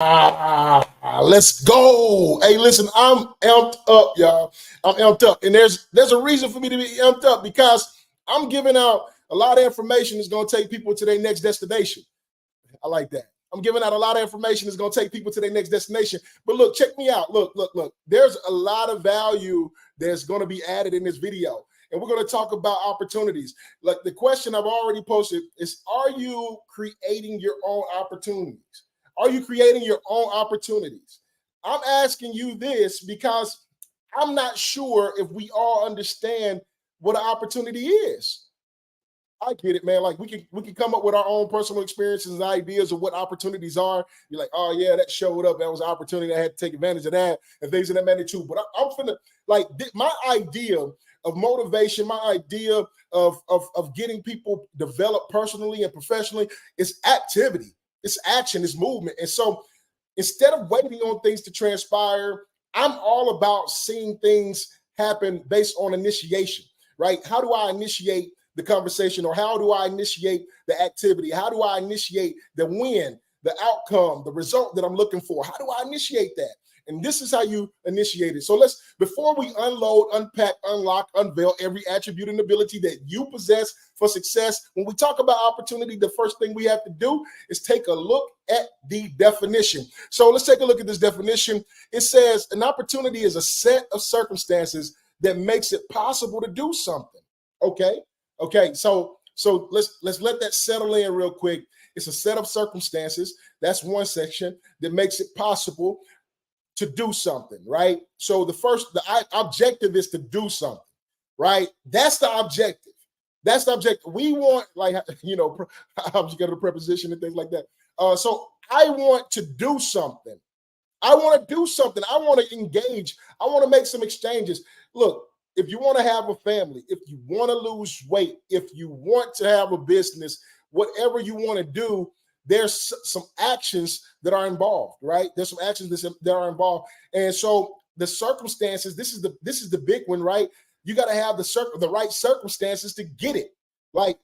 Let's go. Hey, listen, I'm amped up, y'all. I'm amped up. And there's a reason for me to be amped up because I'm giving out a lot of information that's going to take people to their next destination. I like that. I'm giving out a lot of information that's going to take people to their next destination. But look, check me out. Look. There's a lot of value that's going to be added in this video. And we're going to talk about opportunities. Like the question I've already posted is, are you creating your own opportunities? Are you creating your own opportunities? I'm asking you this because I'm not sure if we all understand what an opportunity is. I get it, man. Like we can come up with our own personal experiences and ideas of what opportunities are. You're like, oh yeah, that showed up. That was an opportunity. I had to take advantage of that and things of that magnitude. But I'm finna like my idea of motivation, my idea of getting people developed personally and professionally is activity, it's action, it's movement. And so instead of waiting on things to transpire, I'm all about seeing things happen based on initiation, right? How do I initiate the conversation, or how do I initiate the activity? How do I initiate the win, the outcome, the result that I'm looking for? How do I initiate that? And this is how you initiate it. So before we unload, unpack, unlock, unveil every attribute and ability that you possess for success, when we talk about opportunity, the first thing we have to do is take a look at the definition. So let's take a look at this definition. It says an opportunity is a set of circumstances that makes it possible to do something. Okay, so let's let that settle in real quick. It's a set of circumstances. That's one section that makes it possible to do something, right? So the objective is to do something, right? That's the objective. That's the objective. We want, like, object of the preposition and things like that. So I want to do something. I want to do something. I want to engage. I want to make some exchanges. Look, if you want to have a family, if you want to lose weight, if you want to have a business, whatever you want to do, there's some actions that are involved, right? There's some actions that are involved. And so the circumstances, this is the big one, right? You got to have the right circumstances to get it, like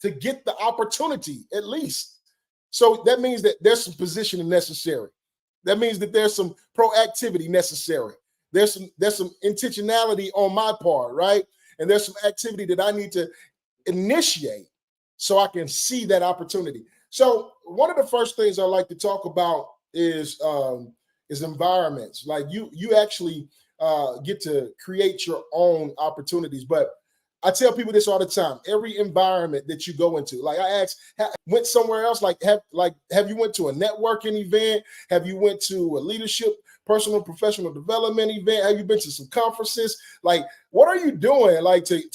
to get the opportunity at least. So that means that there's some positioning necessary. That means that there's some proactivity necessary. There's some intentionality on my part, right? And there's some activity that I need to initiate so I can see that opportunity. So one of the first things I like to talk about is environments. Like you actually get to create your own opportunities. But I tell people this all the time. Every environment that you go into, like I asked, went somewhere else, have you went to a networking event? Have you went to a leadership, personal, professional development event? Have you been to some conferences? Like, what are you doing, like to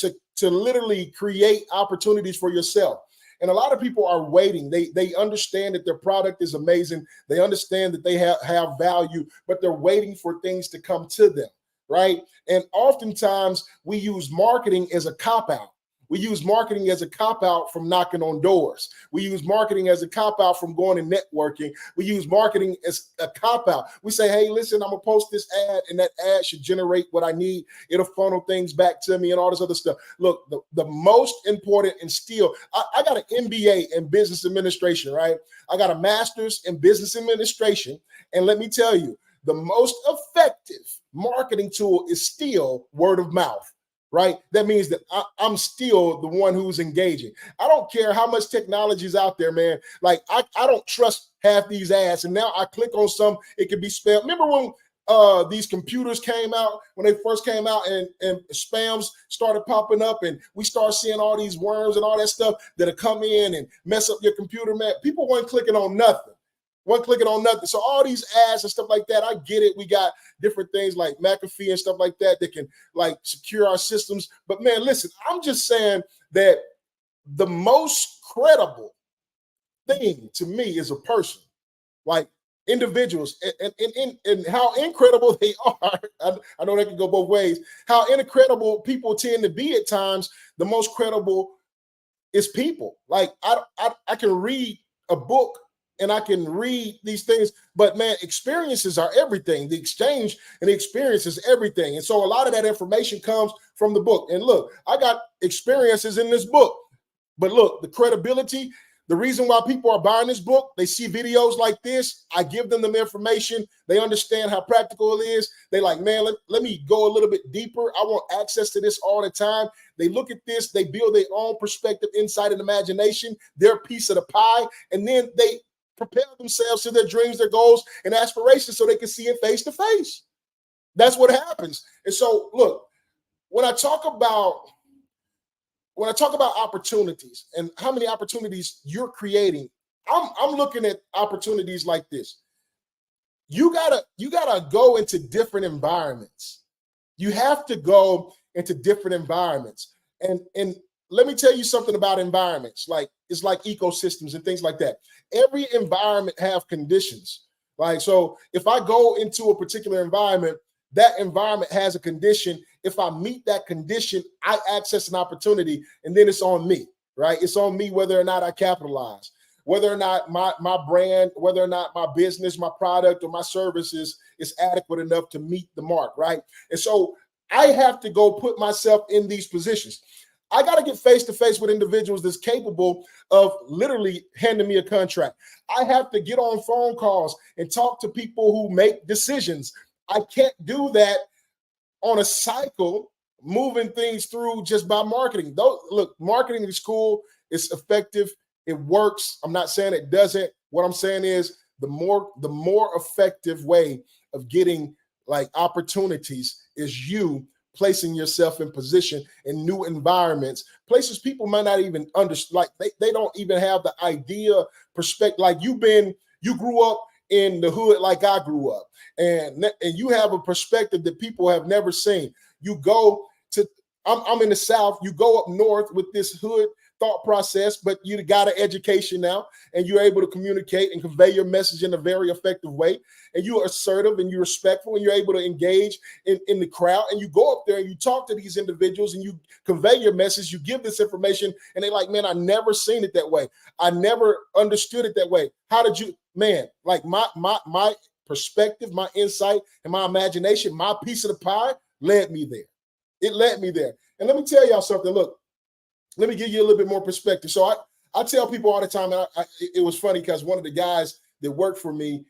literally create opportunities for yourself? And a lot of people are waiting. They understand that their product is amazing. They understand that they have value, but they're waiting for things to come to them, right? And oftentimes we use marketing as a cop-out. We use marketing as a cop-out from knocking on doors. We use marketing as a cop-out from going and networking. We use marketing as a cop-out. We say, hey, listen, I'm going to post this ad, and that ad should generate what I need. It'll funnel things back to me and all this other stuff. Look, the most important, and still, I got an MBA in business administration, right? I got a master's in business administration. And let me tell you, the most effective marketing tool is still word of mouth, right? That means that I'm still the one who's engaging. I don't care how much technology is out there, man. Like I don't trust half these ads. And now I click on some, it could be spam. Remember when these computers came out, when they first came out, and spams started popping up, and we start seeing all these worms and all that stuff that'll come in and mess up your computer, man. People weren't clicking on nothing. One clicking on nothing. So all these ads and stuff like that, I get it. We got different things like McAfee and stuff like that can like secure our systems. But man, listen, I'm just saying that the most credible thing to me is a person, like individuals, and how incredible they are. I know that can go both ways. How incredible people tend to be at times. The most credible is people. Like I can read a book and I can read these things, but man, experiences are everything. The exchange and the experience is everything. And so a lot of that information comes from the book. And look, I got experiences in this book, but look, the credibility, The reason why people are buying this book, they see videos like this. I give them the information. They understand how practical it is. They like, man, let me go a little bit deeper. I want access to this all the time. They look at this, they build their own perspective, insight, and imagination, their piece of the pie, and then they propel themselves to their dreams, their goals, and aspirations so they can see it face to face. That's what happens. And so, look, when I talk about opportunities and how many opportunities you're creating, I'm looking at opportunities like this. You gotta go into different environments. You have to go into different environments. And let me tell you something about environments. Like, it's like ecosystems and things like that. Every environment have conditions. Like, so if I go into a particular environment, that environment has a condition. If I meet that condition, I access an opportunity, and then it's on me, right? It's on me whether or not I capitalize, whether or not my brand, whether or not my business, my product, or my services is adequate enough to meet the mark, right? And so I have to go put myself in these positions. I got to get face to face with individuals that's capable of literally handing me a contract. I have to get on phone calls and talk to people who make decisions. I can't do that on a cycle, moving things through just by marketing. Look, marketing is cool. It's effective. It works. I'm not saying it doesn't. What I'm saying is the more effective way of getting like opportunities is you placing yourself in position in new environments, places people might not even understand. Like they don't even have the idea, perspective. Like you grew up in the hood like I grew up, and you have a perspective that people have never seen. You go to, I'm in the South, you go up north with this hood thought process, but you got an education now, and you're able to communicate and convey your message in a very effective way, and you're assertive and you're respectful, and you're able to engage in the crowd, and you go up there and you talk to these individuals and you convey your message, you give this information, and they're like, man, I never seen it that way. I never understood it that way. How did you, man, like my perspective, my insight, and my imagination, my piece of the pie led me there. It led me there. And let me tell y'all something. Look, let me give you a little bit more perspective. So I tell people all the time, and it was funny because one of the guys that worked for me,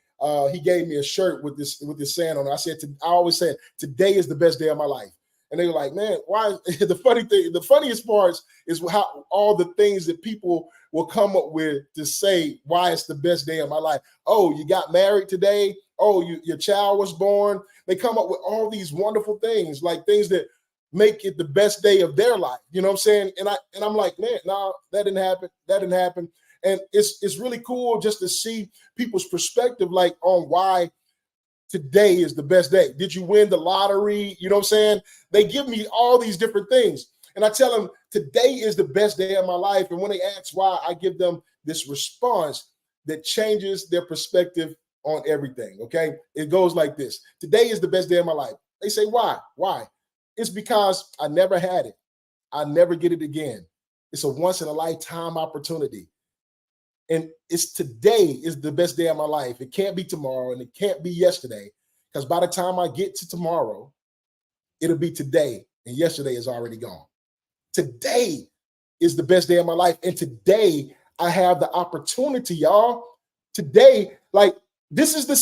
he gave me a shirt with this saying on it. I always said, today is the best day of my life. And they were like, man, why? The funniest part is how all the things that people will come up with to say why it's the best day of my life. Oh, you got married today. Oh, your child was born. They come up with all these wonderful things, like things that make it the best day of their life. You know what I'm saying? And I'm like, man, no, that didn't happen. That didn't happen. And it's really cool just to see people's perspective, like on why today is the best day. Did you win the lottery? You know what I'm saying? They give me all these different things. And I tell them today is the best day of my life. And when they ask why, I give them this response that changes their perspective on everything. Okay. It goes like this. Today is the best day of my life. They say, why? Why? It's because I never had it. I never get it again. It's a once in a lifetime opportunity. And it's today is the best day of my life. It can't be tomorrow and it can't be yesterday, because by the time I get to tomorrow, it'll be today, and yesterday is already gone. Today is the best day of my life. And today I have the opportunity, y'all. Today, like, this is the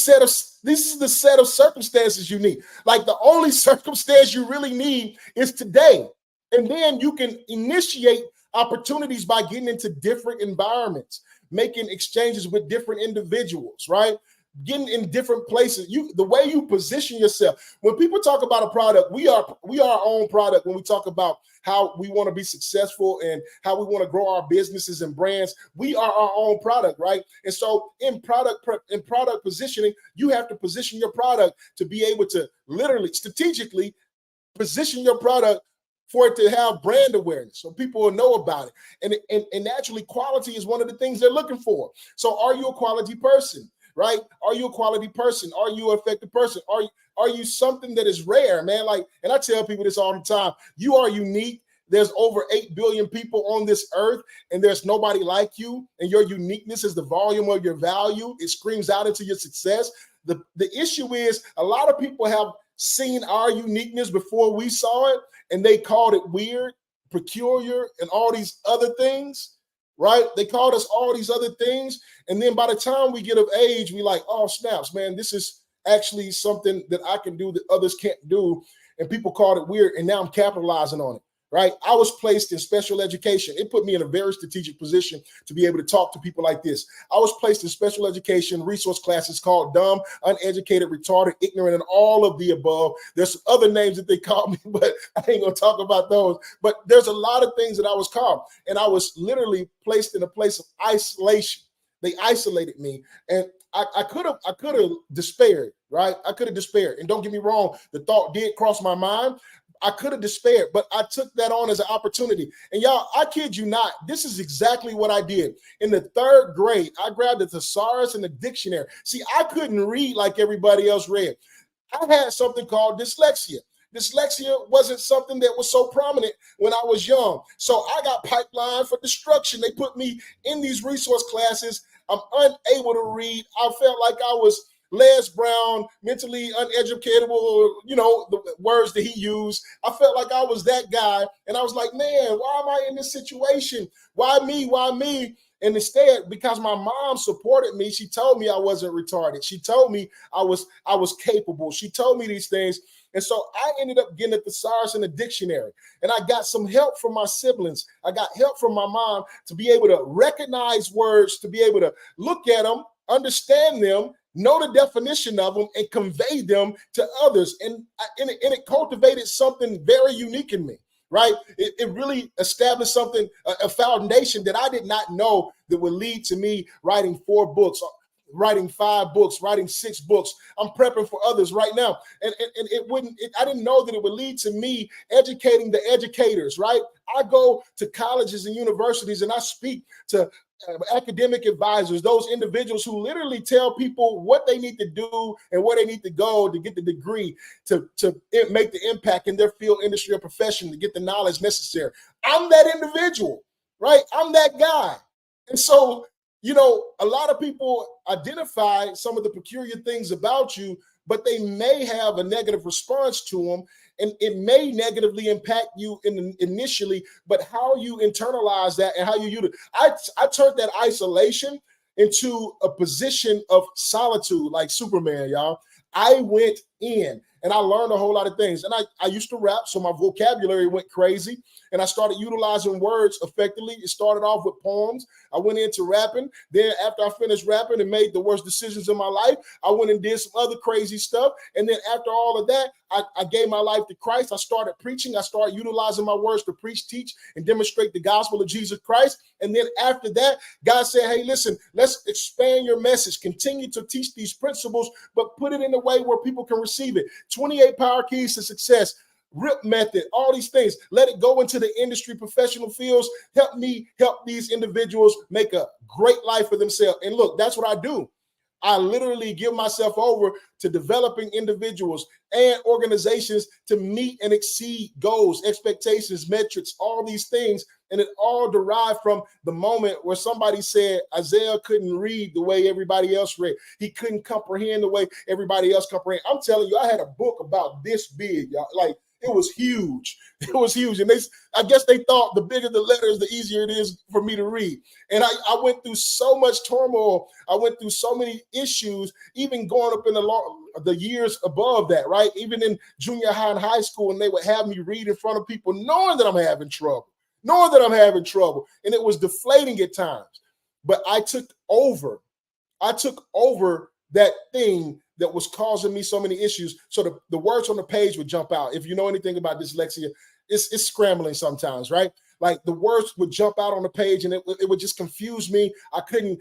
set of circumstances you need. Like, the only circumstance you really need is today. And then you can initiate opportunities by getting into different environments, making exchanges with different individuals, right? Getting in different places. The way you position yourself. When people talk about a product, we are our own product. When we talk about how we want to be successful and how we want to grow our businesses and brands, we are our own product, right? And so in product positioning, you have to position your product to be able to literally strategically position your product for it to have brand awareness, so people will know about it. And naturally, quality is one of the things they're looking for. So are you a quality person, right? Are you a quality person? Are you an effective person? Are you something that is rare, man? Like, and I tell people this all the time, you are unique. There's over 8 billion people on this earth, and there's nobody like you. And your uniqueness is the volume of your value. It screams out into your success. The issue is a lot of people have seen our uniqueness before we saw it, and they called it weird, peculiar, and all these other things. right? They called us all these other things. And then by the time we get of age, we like, oh, snaps, man, this is actually something that I can do that others can't do. And people called it weird. And now I'm capitalizing on it, right? I was placed in special education. It put me in a very strategic position to be able to talk to people like this. I was placed in special education resource classes called dumb, uneducated, retarded, ignorant, and all of the above. There's some other names that they called me, but I ain't going to talk about those. But there's a lot of things that I was called. And I was literally placed in a place of isolation. They isolated me. And I could have despaired, right? I could have despaired. And don't get me wrong, the thought did cross my mind. I could have despaired, but I took that on as an opportunity. And y'all, I kid you not, this is exactly what I did. In the 3rd grade, I grabbed the thesaurus and the dictionary. See, I couldn't read like everybody else read. I had something called dyslexia. Dyslexia wasn't something that was so prominent when I was young. So I got pipelined for destruction. They put me in these resource classes. I'm unable to read. I felt like I was Les Brown, mentally uneducatable, you know, the words that he used. I felt like I was that guy. And I was like, man, why am I in this situation? Why me? Why me? And instead, because my mom supported me, she told me I wasn't retarded. She told me I was capable. She told me these things. And so I ended up getting a thesaurus and a dictionary. And I got some help from my siblings. I got help from my mom to be able to recognize words, to be able to look at them, understand them, know the definition of them, and convey them to others. And it cultivated something very unique in me, right? It really established something, a foundation that I did not know that would lead to me writing 4 books, writing 5 books, writing 6 books. I'm prepping for others right now. And I didn't know that it would lead to me educating the educators, right? I go to colleges and universities and I speak to academic advisors, those individuals who literally tell people what they need to do and where they need to go to get the degree, to make the impact in their field, industry, or profession, to get the knowledge necessary. I'm that individual, right? I'm that guy. And so, you know, a lot of people identify some of the peculiar things about you, but they may have a negative response to them. And it may negatively impact you initially, but how you internalize that and how you use it. I turned that isolation into a position of solitude, like Superman, y'all. I went in and I learned a whole lot of things. And I used to rap, so my vocabulary went crazy. And I started utilizing words effectively. It started off with poems. I went into rapping. Then after I finished rapping and made the worst decisions in my life, I went and did some other crazy stuff. And then after all of that, I gave my life to Christ. I started preaching. I started utilizing my words to preach, teach, and demonstrate the gospel of Jesus Christ. And then after that, God said, hey, listen, let's expand your message. Continue to teach these principles, but put it in a way where people can receive it. 28 power keys to success. RIP method, all these things. Let it go into the industry, professional fields. Help me help these individuals make a great life for themselves. And look, that's what I do. I literally give myself over to developing individuals and organizations to meet and exceed goals, expectations, metrics, all these things. And it all derived from the moment where somebody said Isaiah couldn't read the way everybody else read. He couldn't comprehend the way everybody else comprehend. I'm telling you, I had a book about this big, y'all. Like, it was huge. It was huge. And I guess they thought the bigger the letters, the easier it is for me to read. And I went through so much turmoil. I went through so many issues, even going up in the years above that, right? Even in junior high and high school, and they would have me read in front of people knowing that I'm having trouble. And it was deflating at times. But I took over that thing that was causing me so many issues. So the words on the page would jump out. If you know anything about dyslexia, it's scrambling sometimes, right? Like the words would jump out on the page and it would just confuse me. I couldn't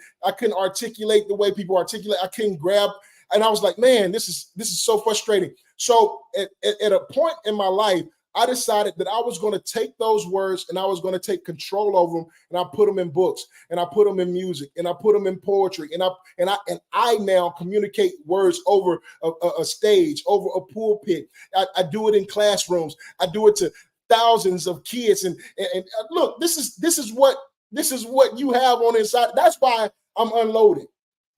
articulate the way people articulate. I couldn't grab. And I was like, man, this is so frustrating. So at a point in my life, I decided that I was going to take those words and I was going to take control over them, and I put them in books, and I put them in music, and I put them in poetry, and I now communicate words over a stage, over a pulpit. I do it in classrooms. I do it to thousands of kids. And look, this is what you have on the inside. That's why I'm unloaded.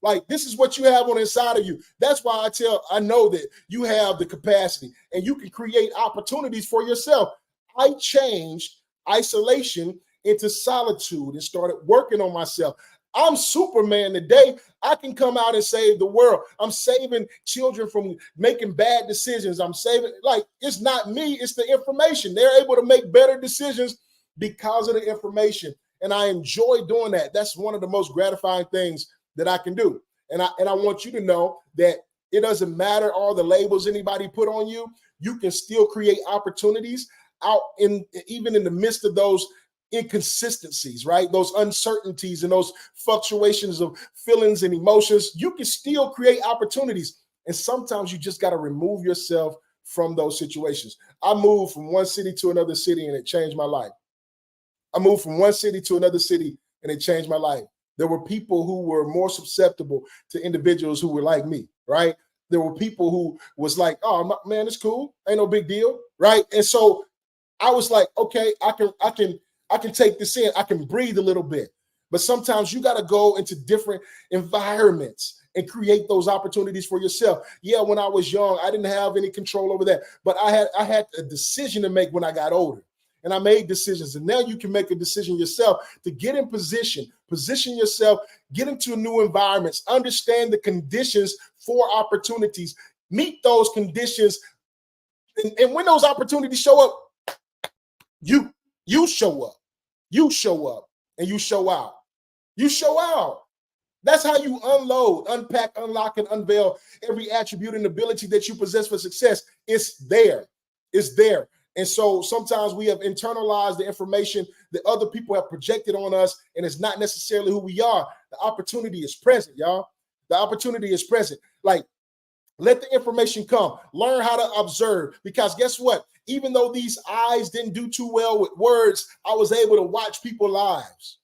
Like, this is what you have on the inside of you. That's why I know that you have the capacity and you can create opportunities for yourself. I changed isolation into solitude and started working on myself. I'm Superman today. I can come out and save the world. I'm saving children from making bad decisions. I'm saving, like, it's not me, it's the information. They're able to make better decisions because of the information. And I enjoy doing that. That's one of the most gratifying things that I can do. And I want you to know that it doesn't matter all the labels anybody put on you. You can still create opportunities out in, even in the midst of those inconsistencies, right? Those uncertainties and those fluctuations of feelings and emotions. You can still create opportunities. And sometimes you just got to remove yourself from those situations. I moved from one city to another city and it changed my life. I moved from one city to another city and it changed my life. There were people who were more susceptible to individuals who were like me, right? There were people who was like, oh man, it's cool. Ain't no big deal, right? And so I was like, okay, I can take this in. I can breathe a little bit. But sometimes you got to go into different environments and create those opportunities for yourself. Yeah, when I was young, I didn't have any control over that. But I had a decision to make when I got older. And I made decisions. And now you can make a decision yourself to get in position yourself, get into new environments, understand the conditions for opportunities, meet those conditions. And when those opportunities show up, you show up. You show up and you show out. You show out. That's how you unload, unpack, unlock, and unveil every attribute and ability that you possess for success. It's there. It's there. And so sometimes we have internalized the information that other people have projected on us, and it's not necessarily who we are. The opportunity is present, y'all. The opportunity is present. Like, let the information come. Learn how to observe, because guess what? Even though these eyes didn't do too well with words, I was able to watch people's lives.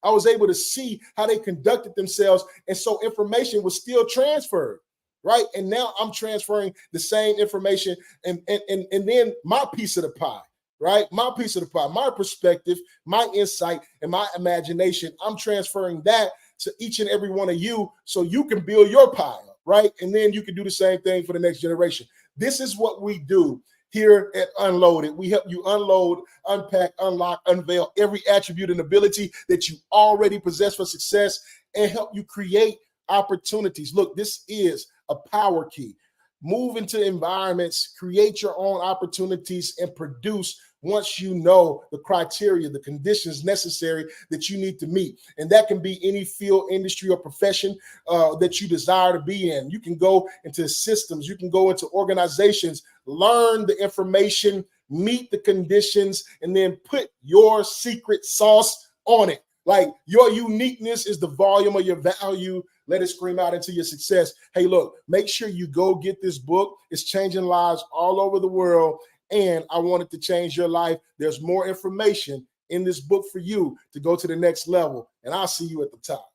I was able to see how they conducted themselves. And so information was still transferred, right? And now I'm transferring the same information and then my piece of the pie, right? My piece of the pie, my perspective, my insight, and my imagination. I'm transferring that to each and every one of you so you can build your pie up, right? And then you can do the same thing for the next generation. This is what we do here at Unloaded. We help you unload, unpack, unlock, unveil every attribute and ability that you already possess for success and help you create opportunities. Look, this is a power key. Move into environments, create your own opportunities, and produce once you know the criteria, the conditions necessary that you need to meet. And that can be any field, industry, or profession that you desire to be in. You can go into systems, you can go into organizations, learn the information, meet the conditions, and then put your secret sauce on it. Like, your uniqueness is the volume of your value. Let it scream out into your success. Hey, look, make sure you go get this book. It's changing lives all over the world. And I want it to change your life. There's more information in this book for you to go to the next level. And I'll see you at the top.